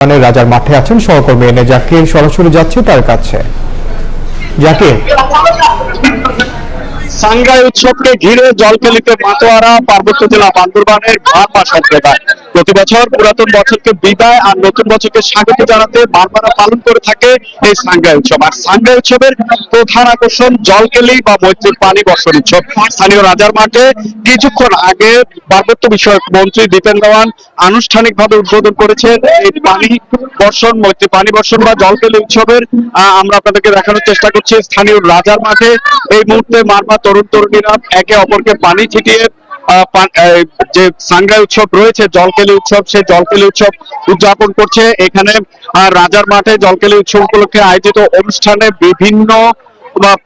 রাজার মাঠে আছেন সহকর্মী এনে জাকির, সরাসরি যাচ্ছে তার কাছে। জাকির, সাংগাই উৎসবকে ঘিরে জলকেলিতে মাতোয়ারা পার্বত্য জেলা বান্দরবানের মারমা সম্প্রদায় প্রতি বছর পুরাতন বছরকে বিদায় আর নতুন বছরকে স্বাগত জানাতে মারমারা পালন করে থাকে এই সাংগাই উৎসব। আর সাংগাই উৎসবের প্রধান আকর্ষণ জলকেলি বা মৈত্রীর পানি বর্ষণ উৎসব। স্থানীয় রাজার মাঠে কিছুক্ষণ আগে পার্বত্য বিষয়ক মন্ত্রী দীপেন দেওয়ান আনুষ্ঠানিকভাবে উদ্বোধন করেছেন এই পানি বর্ষণ, মৈত্রী পানি বর্ষণ বা জলকেলি উৎসবের। আমরা আপনাদেরকে দেখানোর চেষ্টা করছি স্থানীয় রাজার মাঠে এই মুহূর্তে মারমা তরুণ তরুণীরা একে অপরকে পানি ছিটিয়ে যে সাংগাই উৎসব রয়েছে জলকেলি উৎসব, সেই জলকেলি উৎসব উদযাপন করছে। এখানে রাজার মাঠে জলকেলি উৎসব উপলক্ষে আয়োজিত অনুষ্ঠানে বিভিন্ন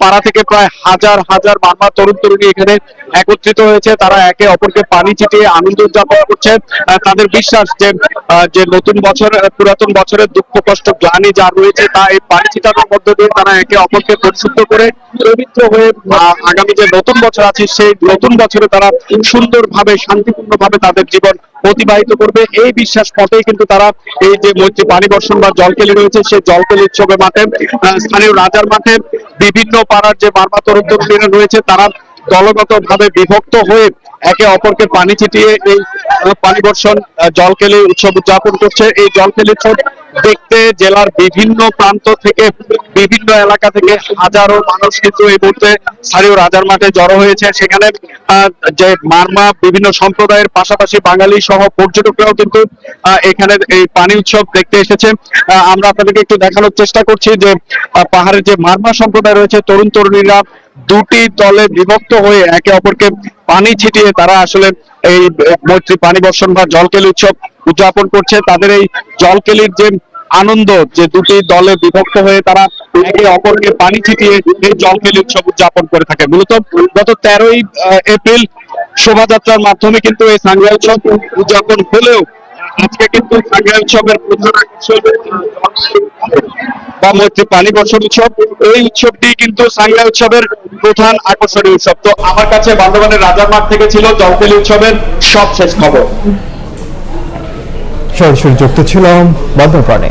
পাড়া থেকে প্রায় হাজার হাজার মারমা তরুণ তরুণী এখানে একত্রিত হয়েছে। তারা একে অপরকে পানি ছিটিয়ে আনন্দ উদযাপন করছে। তাদের বিশ্বাস যে নতুন বছর পুরাতন বছরের দুঃখ কষ্ট গ্লানি যা রয়েছে তা এই পানি ছিটানোর মধ্য দিয়ে তারা একে অপরকে পরিশুদ্ধ করে পবিত্র হয়ে আগামী যে নতুন বছর আছে সেই নতুন বছরে তারা সুন্দরভাবে শান্তিপূর্ণভাবে তাদের জীবন অতিবাহিত করবে। এই বিশ্বাস মতেই কিন্তু তারা এই যে মৈত্রী পানি বর্ষণ বা জলকেলি রয়েছে সেই জলকেলি উৎসবের মাঠে স্থানীয় রাজার মাঠে বিভিন্ন পাড়ার যে মারমা তরুণ তরুণীরা রয়েছে তারা দলগত ভাবে বিভক্ত হয়ে একে অপরকে পানি ছিটিয়ে এই পানি বর্ষণ জলকেলি উৎসব উদযাপন করছে। এই জলকেলি উৎসব দেখতে জেলার বিভিন্ন প্রান্ত থেকে বিভিন্ন এলাকা থেকে হাজারো মানুষ কিন্তু এই মুহূর্তে স্থানীয় রাজার মাঠে জড়ো হয়েছে। সেখানে যে মারমা বিভিন্ন সম্প্রদায়ের পাশাপাশি বাঙালি সহ পর্যটকরাও কিন্তু এখানে এই পানি উৎসব দেখতে এসেছে। আমরা আপনাদেরকে একটু দেখানোর চেষ্টা করছি যে পাহাড়ের যে মারমা সম্প্রদায় রয়েছে তরুণ তরুণীরা দুটি দলে বিভক্ত হয়ে একে অপরকে পানি ছিটিয়ে তারা আসলে এই মৈত্রী পানি বর্ষণ বা জলকেলি উৎসব উদযাপন করছে। তাদের এই জলকেলির যে আনন্দ, যে দুটি দলে বিভক্ত হয়ে তারা একে অপরকে পানি ছিটিয়ে এই জলকেলি উৎসব উদযাপন করে থাকে। মূলত গত 13ই এপ্রিল শোভাযাত্রার মাধ্যমে কিন্তু এই সাংগাই উৎসব উদযাপন হলেও আজকে কিন্তু সাংগাই উৎসবের প্রধান আকর্ষণ বা মৈত্রী পানি বর্ষণ উৎসব। এই উৎসবটি কিন্তু সাংগাই উৎসবের প্রধান আকর্ষণীয় উৎসব। তো আমার কাছে বান্দরবানের রাজার মাঠ থেকে ছিল জলকেলি উৎসবের সবশেষ খবর। সরাসরি যুক্ত ছিলাম বান্দরবানে।